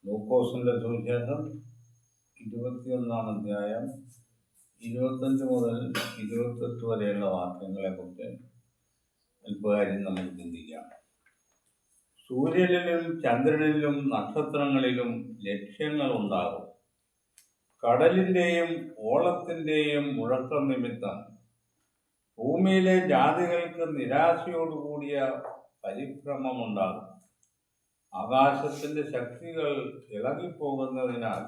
ലൂക്കോസിന്റെ സുവിശേഷം 21-ാം അധ്യായം 25 മുതൽ 28 വരെയുള്ള വാക്യങ്ങളെക്കുറിച്ച് അല്പകാര്യം നമുക്ക് ചിന്തിക്കാം. സൂര്യനിലും ചന്ദ്രനിലും നക്ഷത്രങ്ങളിലും ലക്ഷ്യങ്ങളുണ്ടാകും. കടലിൻ്റെയും ഓളത്തിൻ്റെയും മുഴക്കം നിമിത്തം ഭൂമിയിലെ ജാതികൾക്ക് നിരാശയോടുകൂടിയ പരിഭ്രമമുണ്ടാകും. ആകാശത്തിന്റെ ശക്തികൾ ഇളകിപ്പോകുന്നതിനാൽ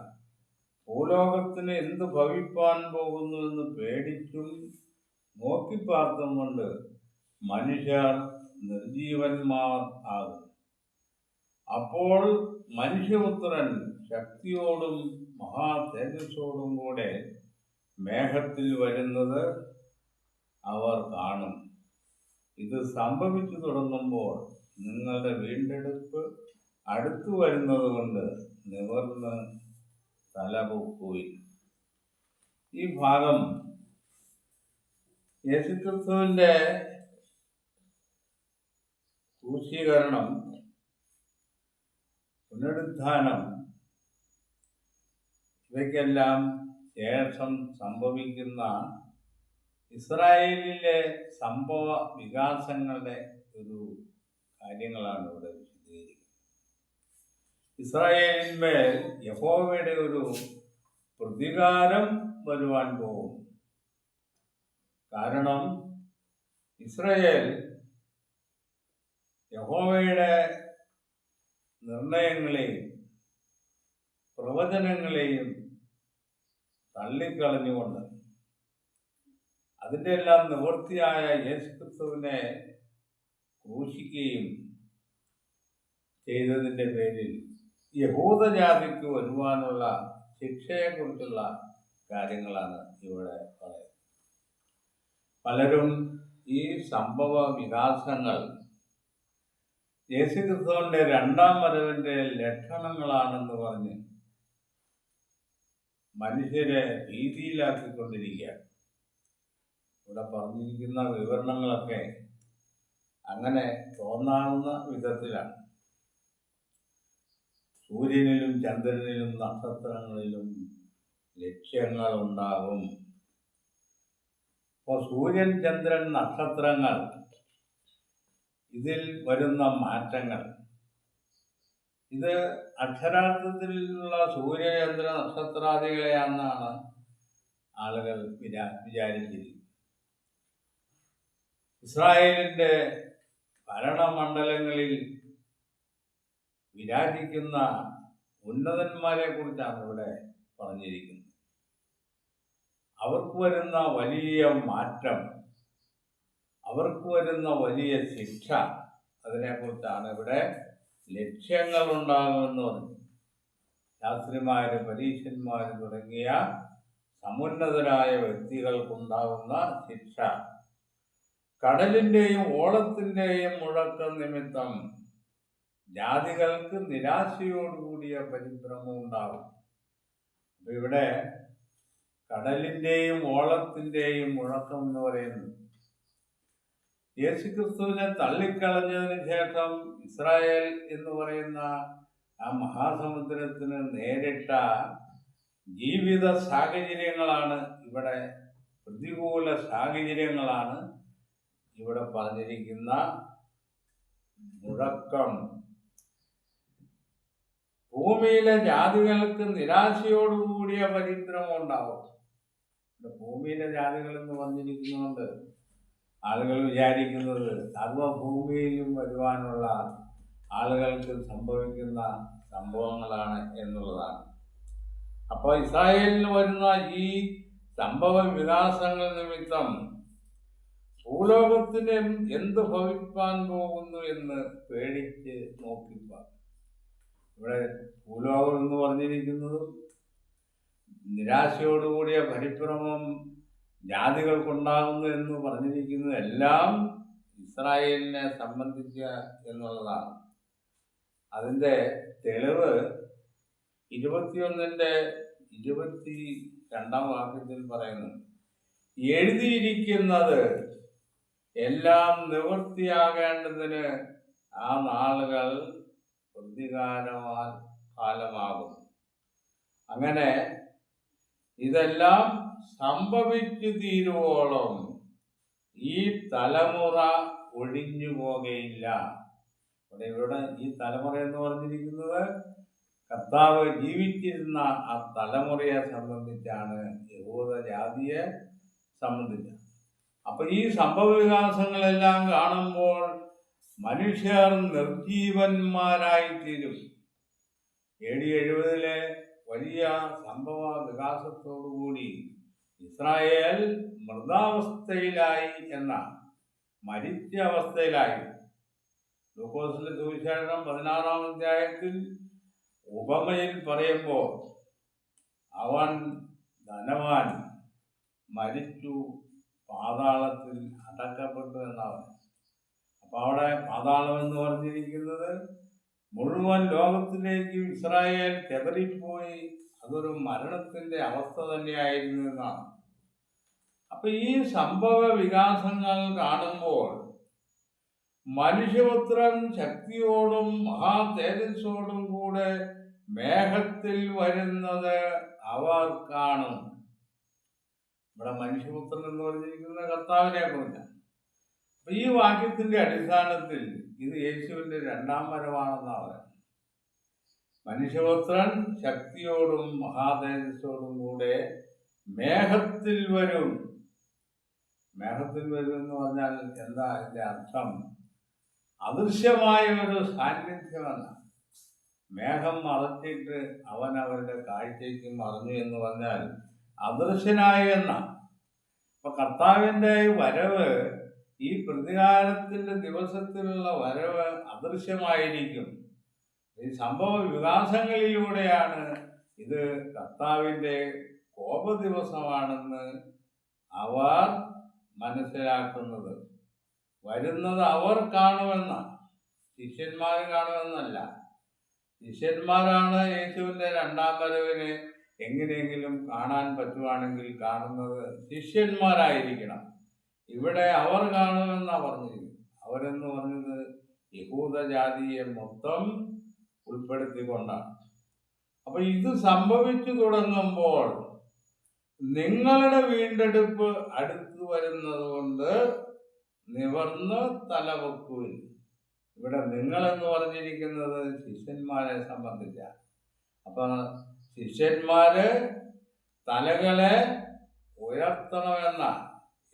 ഭൂലോകത്തിന് എന്ത് ഭവിപ്പാൻ പോകുന്നുവെന്ന് പേടിച്ചും നോക്കിപ്പാർത്തും കൊണ്ട് മനുഷ്യർ നിർജീവന്മാർ ആകും. അപ്പോൾ മനുഷ്യപുത്രൻ ശക്തിയോടും മഹാ തേജസ്സോടും കൂടെ മേഘത്തിൽ വരുന്നത് അവർ കാണും. ഇത് സംഭവിച്ചു തുടങ്ങുമ്പോൾ നിങ്ങളുടെ വീണ്ടെടുപ്പ് അടുത്തു വരുന്നത് കൊണ്ട് നിവർന്ന് തലപൊക്കുവിൻ. ഈ ഭാഗം യേശുക്രിസ്തുവിന്റെ ക്രൂശീകരണം, പുനരുത്ഥാനം ഇവയ്ക്കെല്ലാം ശേഷം സംഭവിക്കുന്ന ഇസ്രായേലിലെ സംഭവ വികാസങ്ങളുടെ ഒരു കാര്യങ്ങളാണ് ഇവിടെ വിശദീകരിക്കുന്നത്. ഇസ്രായേലിന്മേൽ യഹോവയുടെ ഒരു പ്രതികാരം വരുവാൻ പോകും. കാരണം ഇസ്രായേൽ യഹോവയുടെ നിർണയങ്ങളെയും പ്രവചനങ്ങളെയും തള്ളിക്കളഞ്ഞുകൊണ്ട് അതിൻ്റെ എല്ലാം നിവൃത്തിയായ യേശുക്രിസ്തുവിനെ ക്രൂശിക്കുകയും ചെയ്തതിൻ്റെ പേരിൽ യഹൂദജാതിക്ക് വരുവാനുള്ള ശിക്ഷയെക്കുറിച്ചുള്ള കാര്യങ്ങളാണ് ഇവിടെ പറയുന്നത്. പലരും ഈ സംഭവ വികാസങ്ങൾ യേശുക്രിസ്തുവിന്റെ രണ്ടാം വരവിന്റെ ലക്ഷണങ്ങളാണെന്ന് പറഞ്ഞ് മനുഷ്യരെ ഭീതിയിലാക്കിക്കൊണ്ടിരിക്കുകയാണ്. ഇവിടെ പറഞ്ഞിരിക്കുന്ന വിവരണങ്ങളൊക്കെ അങ്ങനെ തോന്നാവുന്ന വിധത്തിലാണ്. സൂര്യനിലും ചന്ദ്രനിലും നക്ഷത്രങ്ങളിലും ലക്ഷ്യങ്ങളുണ്ടാകും. അപ്പോൾ സൂര്യൻ, ചന്ദ്രൻ, നക്ഷത്രങ്ങൾ, ഇതിൽ വരുന്ന മാറ്റങ്ങൾ, ഇത് അക്ഷരാർത്ഥത്തിലുള്ള സൂര്യചന്ദ്ര നക്ഷത്രാദികളെയാണെന്നാണ് ആളുകൾ വിചാരിച്ചിരിക്കുന്നത്. ഇസ്രായേലിന്റെ ഭരണമണ്ഡലങ്ങളിൽ വിരാജിക്കുന്ന ഉന്നതന്മാരെ കുറിച്ചാണ് ഇവിടെ പറഞ്ഞിരിക്കുന്നത്. അവർക്ക് വരുന്ന വലിയ മാറ്റം, അവർക്ക് വരുന്ന വലിയ ശിക്ഷ, അതിനെക്കുറിച്ചാണ് ഇവിടെ ലക്ഷ്യങ്ങളുണ്ടാകുമെന്ന് പറഞ്ഞു. ശാസ്ത്രിമാര്, പരീശന്മാർ തുടങ്ങിയ സമുന്നതരായ വ്യക്തികൾക്കുണ്ടാകുന്ന ശിക്ഷ, കടലിൻ്റെയും ഓളത്തിൻ്റെയും മുഴക്കം നിമിത്തം ജാതികൾക്ക് നിരാശയോടുകൂടിയ പരിഭ്രമം ഉണ്ടാകും. അപ്പൊ ഇവിടെ കടലിൻ്റെയും ഓളത്തിൻ്റെയും മുഴക്കം എന്ന് പറയുന്നത് യേശുക്രിസ്തുവിനെ തള്ളിക്കളഞ്ഞതിന് ശേഷം ഇസ്രായേൽ എന്ന് പറയുന്ന ആ മഹാസമുദ്രത്തിന് നേരിട്ട ജീവിത സാഹചര്യങ്ങളാണ് ഇവിടെ, പ്രതികൂല സാഹചര്യങ്ങളാണ് ഇവിടെ പറഞ്ഞിരിക്കുന്ന മുഴക്കം. ഭൂമിയിലെ ജാതികൾക്ക് നിരാശയോടുകൂടിയ പരിഭ്രമം ഉണ്ടാവും. ഭൂമിയിലെ ജാതികൾ എന്ന് പറഞ്ഞിരിക്കുന്നതുകൊണ്ട് ആളുകൾ വിചാരിക്കുന്നത് സർവഭൂമിയിലും വരുവാനുള്ള ആളുകൾക്ക് സംഭവിക്കുന്ന സംഭവങ്ങളാണ് എന്നുള്ളതാണ്. അപ്പോൾ ഇസ്രായേലിന് വരുന്ന ഈ സംഭവ വികാസങ്ങൾ നിമിത്തം ഭൂലോകത്തിന് എന്ത് ഭവിപ്പാൻ പോകുന്നു എന്ന് പേടിച്ച് നോക്കിപ്പാർ. ഇവിടെ ഭൂലോകം എന്ന് പറഞ്ഞിരിക്കുന്നത് നിരാശയോടുകൂടിയ പരിഭ്രമം ജാതികൾക്കുണ്ടാകുന്നു എന്ന് പറഞ്ഞിരിക്കുന്നത് എല്ലാം ഇസ്രായേലിനെ സംബന്ധിച്ച എന്നുള്ളതാണ്. അതിൻ്റെ തെളിവ് 21-22 വാക്യത്തിൽ പറയുന്നു, എഴുതിയിരിക്കുന്നത് എല്ലാം നിവൃത്തിയാകേണ്ടതിന് ആ നാളുകൾ പ്രതികാരമാൽ കാലമാകുന്നു. അങ്ങനെ ഇതെല്ലാം സംഭവിച്ചു തീരുവോളം ഈ തലമുറ ഒഴിഞ്ഞു പോകയില്ല. ഇവിടെ ഈ തലമുറ എന്ന് പറഞ്ഞിരിക്കുന്നത് കർത്താവ് ജീവിച്ചിരുന്ന ആ തലമുറയെ സംബന്ധിച്ചാണ്, യഹൂദ ജാതിയെ സംബന്ധിച്ചാണ്. അപ്പൊ ഈ സംഭവ വികാസങ്ങളെല്ലാം കാണുമ്പോൾ മനുഷ്യർ നിർജീവന്മാരായിത്തീരും. AD 70 വലിയ സംഭവ വികാസത്തോടുകൂടി ഇസ്രായേൽ മൃതാവസ്ഥയിലായി മരിച്ച അവസ്ഥയിലായി. ലൂക്കോസിന്റെ സുവിശേഷം 16-ാം അധ്യായത്തിൽ ഉപമയിൽ പറയുമ്പോൾ അവൻ ധനവാൻ മരിച്ചു പാതാളത്തിൽ അടക്കപ്പെട്ടു എന്നാണ്. അപ്പൊ അവിടെ പാതാളം എന്ന് പറഞ്ഞിരിക്കുന്നത് മുഴുവൻ ലോകത്തിലേക്കും ഇസ്രായേൽ ചെതറിപ്പോയി അതൊരു മരണത്തിന്റെ അവസ്ഥ തന്നെയായിരുന്നു എന്നാണ്. അപ്പൊ ഈ സംഭവ വികാസങ്ങൾ കാണുമ്പോൾ മനുഷ്യപുത്രൻ ശക്തിയോടും മഹാതേജസ്സോടും കൂടെ മേഘത്തിൽ വരുന്നത് അവർ കാണും. ഇവിടെ മനുഷ്യപുത്രൻ എന്ന് പറഞ്ഞിരിക്കുന്ന കർത്താവിനെ കുറിച്ചാണ്. അപ്പൊ ഈ വാക്യത്തിന്റെ അടിസ്ഥാനത്തിൽ ഇത് യേശുവിന്റെ രണ്ടാം വരവാണെന്നാണ് പറയുന്നത്. മനുഷ്യപുത്രൻ ശക്തിയോടും മഹാതേജസ്സോടും കൂടെ മേഘത്തിൽ വരും. മേഘത്തിൽ വരും എന്ന് പറഞ്ഞാൽ എന്താ അതിന്റെ അർത്ഥം? അദൃശ്യമായ ഒരു സാന്നിധ്യമെന്ന. മേഘം മറച്ചിട്ട് അവൻ അവരുടെ കാഴ്ചയ്ക്ക് മറഞ്ഞു എന്ന് പറഞ്ഞാൽ അദൃശ്യനായി എന്ന. അപ്പൊ കർത്താവിന്റെ വരവ്, ഈ പ്രതികാരത്തിന്റെ ദിവസത്തിലുള്ള വരവ് അദൃശ്യമായിരിക്കും. ഈ സംഭവ വികാസങ്ങളിലൂടെയാണ് ഇത് കർത്താവിന്റെ കോപ ദിവസമാണെന്ന് അവർ മനസ്സിലാക്കുന്നത്. വരുന്നത് അവർ കാണുമെന്ന, ശിഷ്യന്മാർ കാണുമെന്നല്ല. ശിഷ്യന്മാരാണ് യേശുവിന്റെ രണ്ടാം വരവിനെ എങ്ങനെയെങ്കിലും കാണാൻ പറ്റുവാണെങ്കിൽ കാണുന്നത് ശിഷ്യന്മാരായിരിക്കണം. ഇവിടെ അവർ കാണുമെന്നാ പറഞ്ഞിരിക്കുന്നത്. അവരെന്ന് പറഞ്ഞത് യഹൂദ ജാതിയെ മൊത്തം ഉൾപ്പെടുത്തിക്കൊണ്ടാണ്. അപ്പൊ ഇത് സംഭവിച്ചു തുടങ്ങുമ്പോൾ നിങ്ങളുടെ വീണ്ടെടുപ്പ് അടുത്തു വരുന്നത് കൊണ്ട് നിവർന്ന് തലവെക്കുവിൻ. ഇവിടെ നിങ്ങളെന്ന് പറഞ്ഞിരിക്കുന്നത് ശിഷ്യന്മാരെ സംബന്ധിച്ചാണ്. അപ്പൊ ശിഷ്യന്മാര് തലകളെ ഉയർത്തണമെന്ന.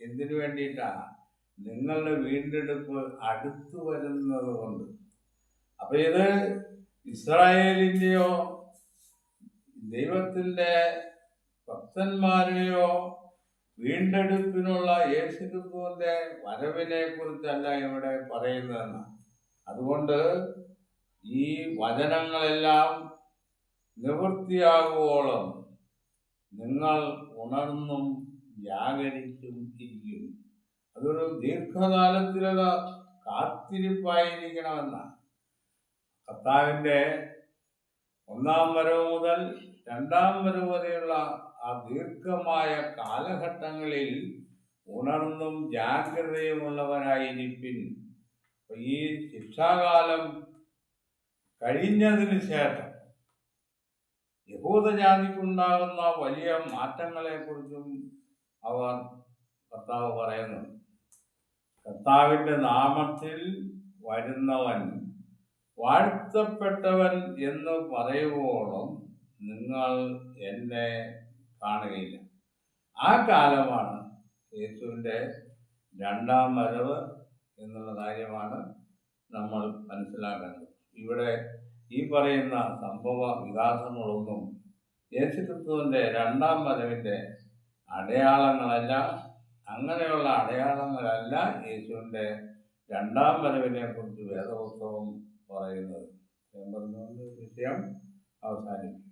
എന്തിനു വേണ്ടിയിട്ടാണ്? നിങ്ങളുടെ വീണ്ടെടുപ്പ് അടുത്തു വരുന്നത് കൊണ്ട്. അപ്പൊ ഇത് ഇസ്രായേലിന്റെയോ ദൈവത്തിന്റെ ഭക്തന്മാരെയോ വീണ്ടെടുപ്പിനുള്ള യേശുക്രിസ്തുവിന്റെ വരവിനെ കുറിച്ചല്ല ഇവിടെ പറയുന്നതെന്ന്. അതുകൊണ്ട് ഈ വചനങ്ങളെല്ലാം നിവൃത്തിയാകുവോളം നിങ്ങൾ ഉണർന്നും ജാഗരിച്ചും ഇരിക്കും. അതൊരു ദീർഘകാലത്തിലുള്ള കാത്തിരിപ്പായിരിക്കണമെന്നാണ്. കർത്താവിന്റെ ഒന്നാം വരവ് മുതൽ രണ്ടാം വരവ് വരെയുള്ള ആ ദീർഘമായ കാലഘട്ടങ്ങളിൽ ഉണർന്നും ജാഗ്രതയുമുള്ളവരായിരിപ്പിൻ. ഈ ശിക്ഷാകാലം കഴിഞ്ഞതിന് ശേഷം യഹൂദജാതിക്കുണ്ടാകുന്ന വലിയ മാറ്റങ്ങളെക്കുറിച്ചും കർത്താവ് പറയുന്നു. കർത്താവിന്റെ നാമത്തിൽ വരുന്നവൻ വാഴ്ത്തപ്പെട്ടവൻ എന്ന് പറയുവോളം നിങ്ങൾ എന്നെ കാണുകയില്ല. ആ കാലമാണ് യേശുവിൻ്റെ രണ്ടാം വരവ് എന്നുള്ള കാര്യമാണ് നമ്മൾ മനസ്സിലാക്കേണ്ടത്. ഇവിടെ ഈ പറയുന്ന സംഭവ വികാസങ്ങളൊന്നും യേശുക്രിസ്തുവിൻ്റെ രണ്ടാം വരവിൻ്റെ അടയാളങ്ങളല്ല. അങ്ങനെയുള്ള അടയാളങ്ങളല്ല യേശുവിൻ്റെ രണ്ടാം വരവിനെ കുറിച്ച് വേദപുസ്തകം പറയുന്നത്. ഞാൻ പറഞ്ഞുകൊണ്ട് വിഷയം അവസാനിക്കും.